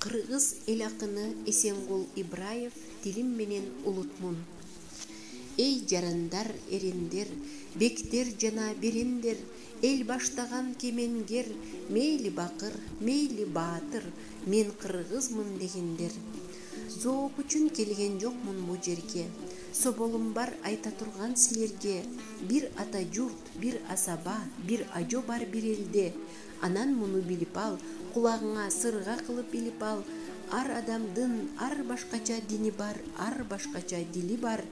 Кыргыз эл акыны Эсенгул Ибраев тилим менен улутмун. Эй жарандар, эрендер, бектер жана берендер, эл баштаган кеменгер, мейли бакыр, мейли баатыр, мен кыргызмын дегендер. Зоок үчүн келген жокмун бу жерге. Соболум бар айта турган силерге. Бир ата журт, бир асаба, бир ажо бар бир элде. Анан муну билип ал, кулагыңа сырга кылып билип ал. Ар адамдын ар башкача дини бар, ар башкача дили бар.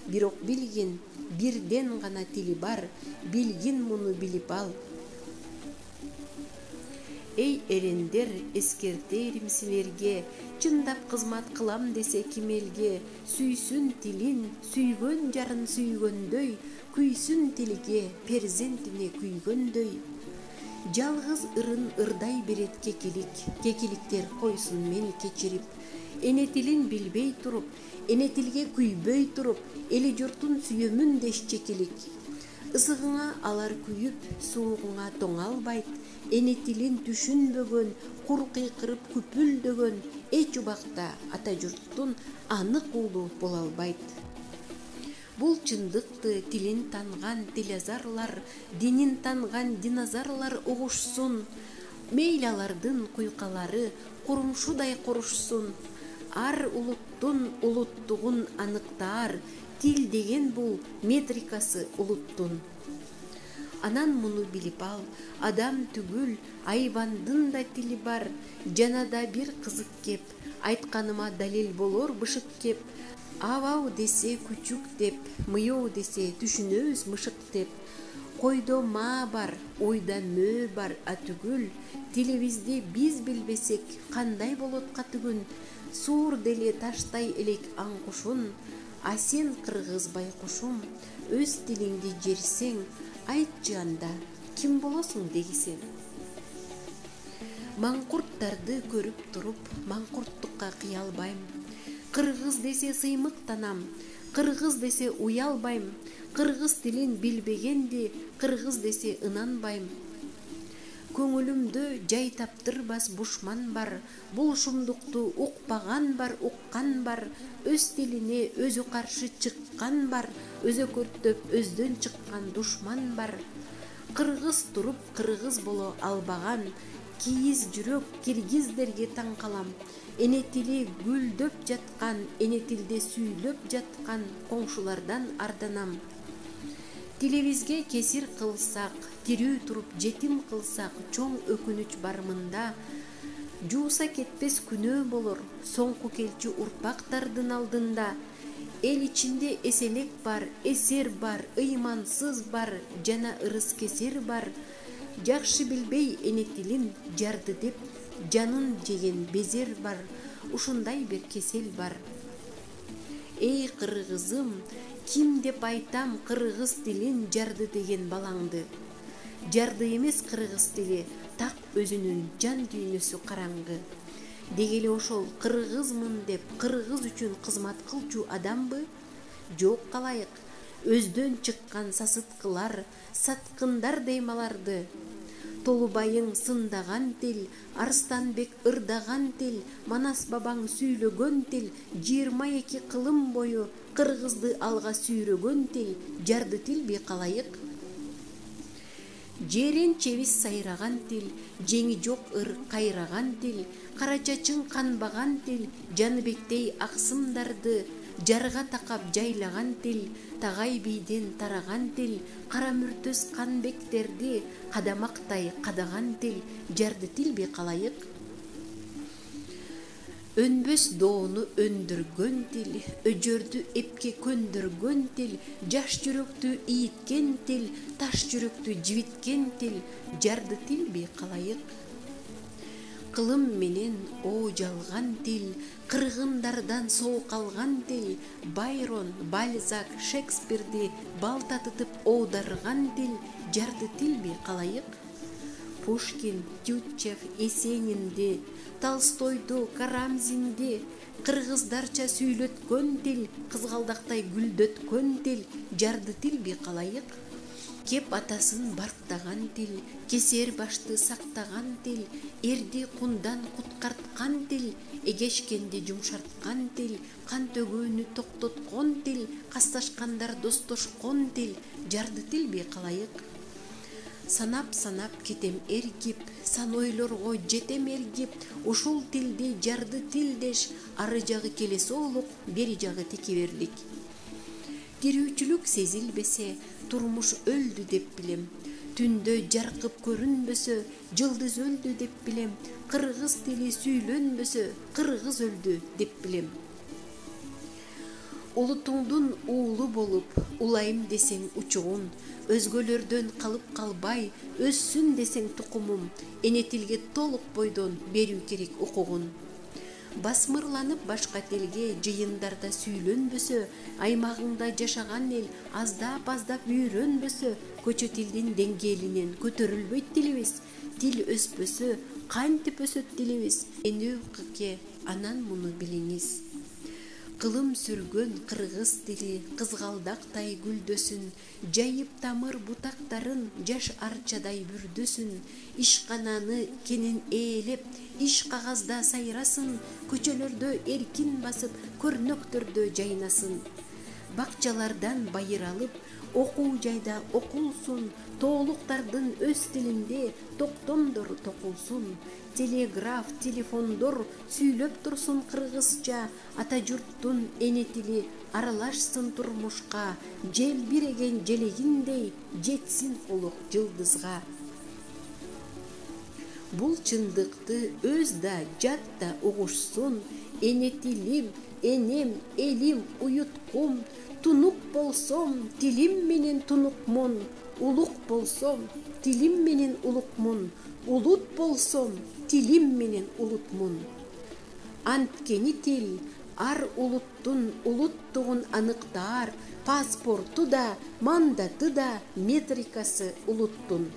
Бирок билгин, бирден гана тили бар, билгин муну билип ал. Эй эрендер, эскертерим силерге, чындап кызмат кылам десе ким элге, сүйсүн тилин, сүйгөн жарын сүйгөндөй, күйсүн тилге, перзентине күйгөндөй. Жалгыз ырын ырдай берет кекилик, кекиликтер койсун мени кечирип. Эне тилин билбей туруп, эне тилге күйбөй туруп, эли журтун сүйөмүн деш чекилик. Ысыгыңа алар күйүп, суугуңа тоңалбайт, эне тилин түшүнбөгөн, кур кыйкырып күпүлдөгөн, эч убакта ата журттун анык уулу боло албайт. Бул чындыкты тилин танган тилазарлар, динин танган динозарлар угушсун. Мейли алардын куйкалары курумшудай курушсун. Ар улуттун улуттугун аныктаар, тил деген бул метрикасы улуттун. Анан муну билип ал, адам түгүл, айбандын да тили бар. Жанада бир кызык кеп, айтканыма далил болор бышык кеп. Абау десе күчүк деп, мыйоо десе түшүнөбүз мышык деп. Койдо маа бар, ойда мөө бар, түгүл. Тилибизди биз билбесек, кандай болот катыгүн. Суур деле таштай элек аңкушун. А сен кыргыз байкушум, өз тилиңди жерсең, айтчы анда, ким болосуң дегисен. Маңкурттарды көрүп туруп, маңкурттукка кыялбайм. Кыргыз десе сыймыктанам, кыргыз десе уялбайм. Кыргыз тилин билбегенди, кыргыз десе ынанбайм. Көңүлүмдө жай таптырбас бушман бар, бул шумдукту укпаган бар, уккан бар, өз тилине өзү каршы чыккан бар, өзөкөртөп өздөн чыккан душман бар. Кыргыз туруп кыргыз боло албаган, кийиз жүрөк киргиздерге таң калам. Эне тили гүлдөп жаткан, эне тилде сүйлөп жаткан коңшулардан арданам. Тилибизге кесир кылсак, тирүү туруп жетим кылсак, чоң өкүнүч бар мында. Жууса кетпес күнөө болор, соңку келчү урпактардын алдында. Эл ичинде эселек бар, эсер бар, ыймансыз бар, жана ырыс кесер бар. Жакшы билбей эне тилин жарды деп, жанын жеген безер бар, ушундай бир кесел бар. Эй кыргызым, ким деп айтам кыргыз тилин жарды деген балаңды. Жарды эмес кыргыз тили, так өзүнүн жан дүйнөсү караңгы. Дегеле ошол кыргызмын деп кыргыз үчүн кызмат кылчу адамбы? Жок калайык, өздөн чыккан сасыткылар, саткындар деймаларды. Толубайың сындаган тил, Арстанбек ырдаган тил, Манас бабаң сүйлөгөн тил, 22 кылым бою кыргызды алга сүйрөгөн тил, жарды тил бе калайык? Жерен чебис сайраган тил, жеңи жок ыр кайраган тил, кара чачың канбаган тил, Жаныбектей аксымдарды жарга такап жайлаган тил, Тагай бийден тараган тил, кара мүртөс канбектерди кадамактай кадаган тил, жарды тил бе калайык? Өнбөс доону өндүргөн тил, өжөрдү эпке көндүргөн тил, жаш жүрөктү ийиткен тил, таш жүрөктү жибиткен тил, жарды тил бе калайык? Кылым менен о жалган тил, кыргындардан соок алган тил, Байрон, Бальзак, Шекспирди балтатытып оодарган тил, жарды тил бе калайык? Пушкин, Тютчев, Есенинди, Толстойду, Карамзинди кыргыздарча сүйлөткөн тил, кызгалдактай гүлдөткөн тил, жарды тил бе калайык? кеп атасын барктаган тил, кесер башты сактаган тил, эрди кундан куткарткан тил, эгешкенди жумшарткан тил, кан төгүүнү токтоткон тил, касташкандар достошкон тил, жарды тил бейкалайык. Санап кетем эргип, сан ойлорго жетем эргип, ушул тилди жарды тилдеш, ары жагы келеси олук, бери жагы текеберлик. Кирүүчүлүк сезилбесе, турмуш өлдү деп билем. Түндө жаркып көрүнбөсө, жылдыз өлдү деп билем. Кыргыз тили сүйлөнбөсө, кыргыз өлдү деп билем. Улутуңдун уулу болуп, улайым десең учугун, өзгөлөрдөн калып калбай, өссүн десең тукумум, эне тилге толук бойдон берүү керек укугун. Басмырланып башка тилге жыйындарда сүйлөнбөсө, аймагыңда жашаган эл аздап үйрөнбөсө, көчө тилдин деңгээлинен көтөрүлбөйт тилибиз. Тил өспөсө, кантип өсөт тилибиз? Эне укуке, анан муну билиңиз. Кылым сүргөн кыргыз тили кызгалдактай гүлдөсүн, жайып тамыр бутактарын жаш арчадай бүрдөсүн, ишкананы кенен ээлеп, иш кагазда сайрасын, көчөлөрдө эркин басып, көрнөктөрдө жайнасын. Бакчалардан байыралып, окуу жайда окулсун, тоолуктардын өз тилинде токтомдор токулсун. Телеграф, телефондор сүйлөп турсун кыргызча, ата журттун эне тили аралашсын турмушка, жел биреген желегиндей жетсин улук жылдызга. Бул чындыкты өз да, жат да угушсун, эне тилим, энем, элим, уюткум, тунук болсом, тилим менен тунукмун, улук болсом, тилим менен улукмун, улут болсом, тилим менен улутмун. Анткени тил ар улуттун улуттугун аныктаар, паспорту да, мандаты да, метрикасы улуттун.